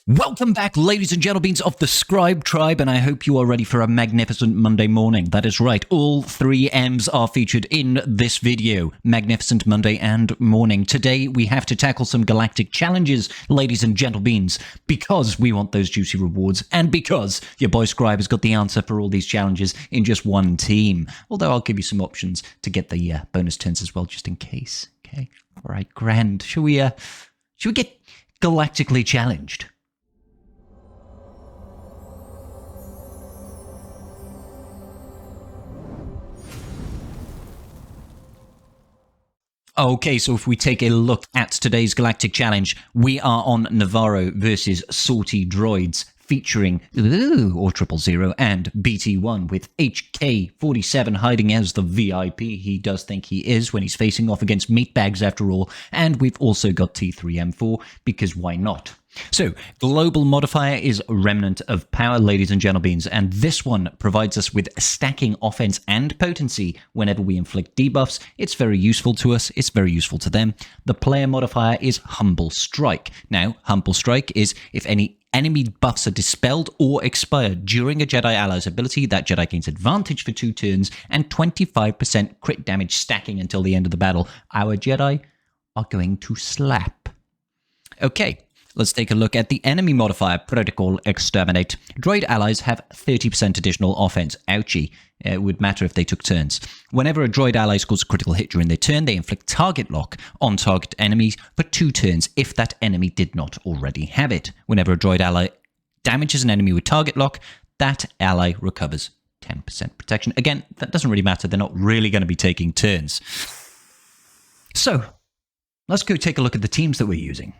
Welcome back, ladies and gentlemen of the Scribe Tribe, and I hope you are ready for a magnificent Monday morning. That is right, all three M's are featured in this video. Magnificent Monday and morning. Today, we have to tackle some galactic challenges, ladies and gentlemen, because we want those juicy rewards, and because your boy Scribe has got the answer for all these challenges in just one team. Although I'll give you some options to get the bonus turns as well, just in case. Okay, all right, grand. Should we get galactically challenged? Okay, so if we take a look at today's Galactic Challenge, we are on Navarro versus Sortie droids, featuring or 000 and BT1 with HK47 hiding as the VIP. He does think he is when he's facing off against meatbags after all. And we've also got T3M4, because why not? So, global modifier is Remnant of Power, ladies and gentlemen, and this one provides us with stacking offense and potency whenever we inflict debuffs. It's very useful to us, it's very useful to them. The player modifier is Humble Strike. Now, Humble Strike is if any enemy buffs are dispelled or expire during a Jedi ally's ability, that Jedi gains advantage for 2 turns and 25% crit damage stacking until the end of the battle. Our Jedi are going to slap. Okay. Let's take a look at the enemy modifier, Protocol Exterminate. Droid allies have 30% additional offense. Ouchie. It would matter if they took turns. Whenever a droid ally scores a critical hit during their turn, they inflict target lock on target enemies for 2 turns if that enemy did not already have it. Whenever a droid ally damages an enemy with target lock, that ally recovers 10% protection. Again, that doesn't really matter. They're not really going to be taking turns. So, let's go take a look at the teams that we're using.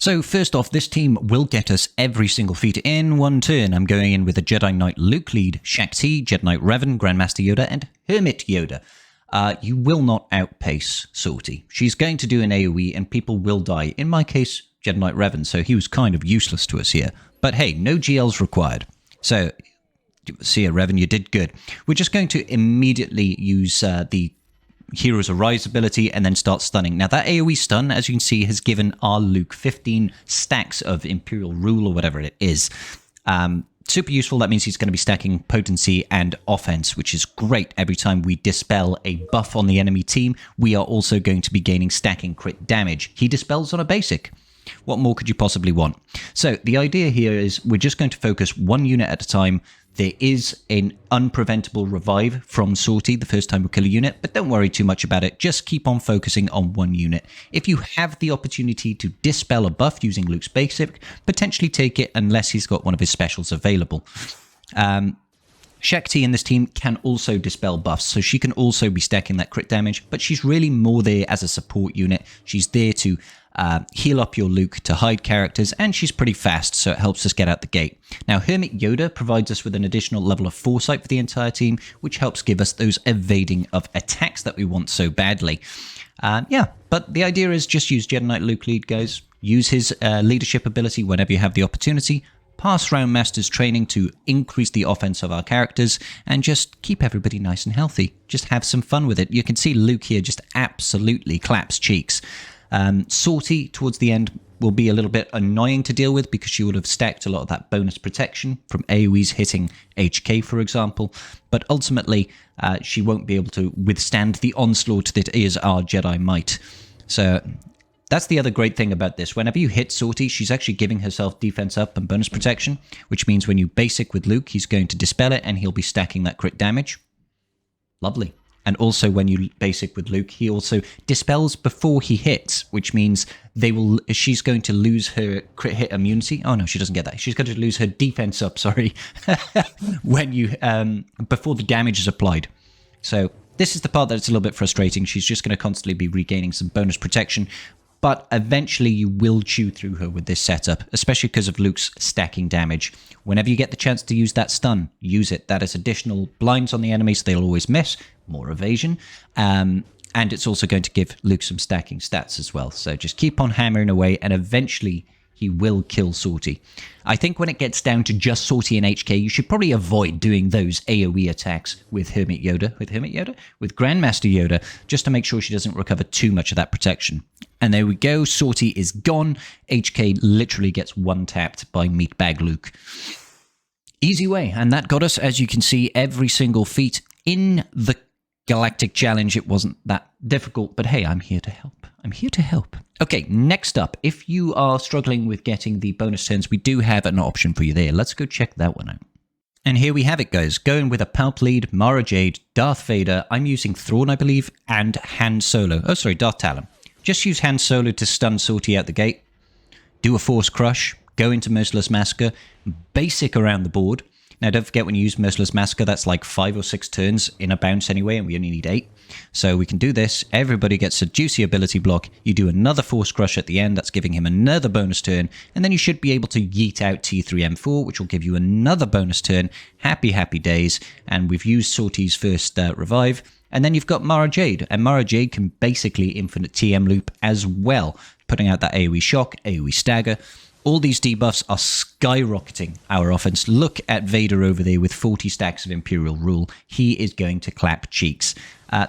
So first off, this team will get us every single feat in one turn. I'm going in with a Jedi Knight Luke lead, Shaak Ti, Jedi Knight Revan, Grandmaster Yoda, and Hermit Yoda. You will not outpace Sortie. She's going to do an AoE and people will die. In my case, Jedi Knight Revan, so he was kind of useless to us here. But hey, no GLs required. So, see ya, Revan, you did good. We're just going to immediately use the Hero's Arise ability and then start stunning. Now that AoE stun, as you can see, has given our Luke 15 stacks of Imperial Rule or whatever it is. Super useful. That means he's going to be stacking potency and offense, which is great. Every time we dispel a buff on the enemy team, we are also going to be gaining stacking crit damage. He dispels on a basic. What more could you possibly want? So the idea here is we're just going to focus one unit at a time. There is an unpreventable revive from Sortie the first time we kill a unit, but don't worry too much about it. Just keep on focusing on one unit. If you have the opportunity to dispel a buff using Luke's basic, potentially take it unless he's got one of his specials available. Shaak Ti in this team can also dispel buffs, so she can also be stacking that crit damage, but she's really more there as a support unit. She's there to heal up your Luke to hide characters, and she's pretty fast, so it helps us get out the gate. Now, Hermit Yoda provides us with an additional level of foresight for the entire team, which helps give us those evading of attacks that we want so badly. Yeah, but the idea is just use Jedi Knight Luke lead, guys. Use his leadership ability whenever you have the opportunity. Pass round Master's training to increase the offense of our characters, and just keep everybody nice and healthy. Just have some fun with it. You can see Luke here just absolutely claps cheeks. Sortie towards the end will be a little bit annoying to deal with because she would have stacked a lot of that bonus protection from AoEs hitting HK, for example. But ultimately, she won't be able to withstand the onslaught that is our Jedi Might. So that's the other great thing about this. Whenever you hit Sortie, she's actually giving herself defense up and bonus protection, which means when you basic with Luke, he's going to dispel it and he'll be stacking that crit damage. Lovely. And also when you basic with Luke, he also dispels before he hits, which means she's going to lose her crit hit immunity. Oh no, she doesn't get that. She's going to lose her defense up, sorry, when you before the damage is applied. So this is the part that's a little bit frustrating. She's just going to constantly be regaining some bonus protection, but eventually you will chew through her with this setup, especially because of Luke's stacking damage. Whenever you get the chance to use that stun, use it. That is additional blinds on the enemy, so they'll always miss. More evasion. And it's also going to give Luke some stacking stats as well. So just keep on hammering away, and eventually he will kill Sortie. I think when it gets down to just Sortie and HK, you should probably avoid doing those AoE attacks with with Grandmaster Yoda, just to make sure she doesn't recover too much of that protection. And there we go, Sortie is gone. HK literally gets one-tapped by Meatbag Luke. Easy way, and that got us, as you can see, every single feat in the Galactic Challenge. It wasn't that difficult, but hey, I'm here to help. I'm here to help. Okay, next up, if you are struggling with getting the bonus turns, we do have an option for you there. Let's go check that one out. And here we have it, guys. Going with a Palp Lead, Mara Jade, Darth Vader. I'm using Thrawn, I believe, and Han Solo. Oh, sorry, Darth Talon. Just use Han Solo to stun Sortie out the gate. Do a Force Crush. Go into Merciless Massacre. Basic around the board. Now, don't forget when you use Merciless Massacre, that's like 5 or 6 turns in a bounce anyway, and we only need 8. So we can do this. Everybody gets a juicy ability block. You do another Force Crush at the end. That's giving him another bonus turn. And then you should be able to yeet out T3M4, which will give you another bonus turn. Happy, happy days. And we've used Sortie's first revive. And then you've got Mara Jade. And Mara Jade can basically infinite TM loop as well, putting out that AoE shock, AoE stagger. All these debuffs are skyrocketing our offense. Look at Vader over there with 40 stacks of Imperial Rule. He is going to clap cheeks.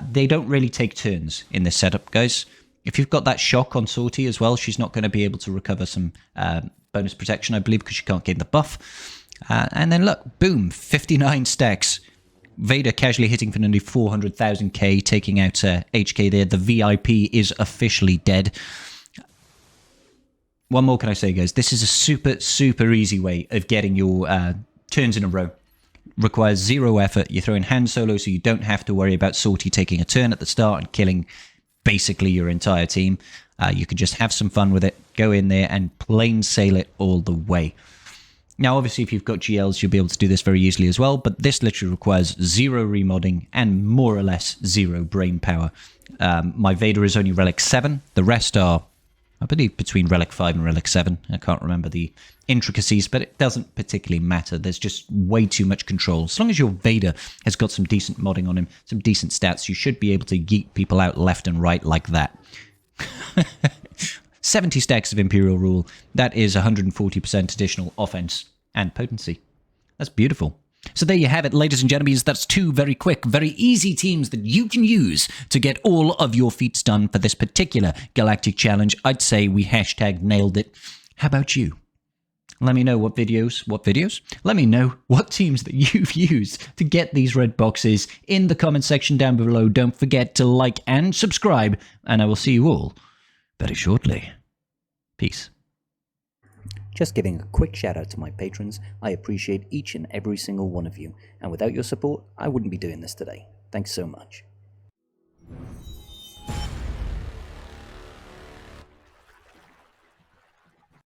They don't really take turns in this setup, guys. If you've got that shock on Sortie as well, she's not going to be able to recover some bonus protection, I believe, because she can't gain the buff. And then look, boom, 59 stacks. Vader casually hitting for nearly 400,000k, taking out HK there. The VIP is officially dead. One more can I say, guys. This is a super, super easy way of getting your turns in a row. Requires 0 effort. You throw in Han Solo so you don't have to worry about Sortie taking a turn at the start and killing basically your entire team. You can just have some fun with it. Go in there and plain sail it all the way. Now, obviously, if you've got GLs, you'll be able to do this very easily as well, but this literally requires 0 remodding and more or less 0 brain power. My Vader is only Relic 7. The rest are, I believe, between Relic 5 and Relic 7. I can't remember the intricacies, but it doesn't particularly matter. There's just way too much control. As long as your Vader has got some decent modding on him, some decent stats, you should be able to yeet people out left and right like that. 70 stacks of Imperial Rule. That is 140% additional offense and potency. That's beautiful. So there you have it, ladies and gentlemen. That's 2 very quick, very easy teams that you can use to get all of your feats done for this particular Galactic Challenge. I'd say we #nailed it. How about you? Let me know what videos? Let me know what teams that you've used to get these red boxes in the comment section down below. Don't forget to like and subscribe, and I will see you all very shortly. Peace. Just giving a quick shout out to my patrons. I appreciate each and every single one of you, and without your support, I wouldn't be doing this today. Thanks so much.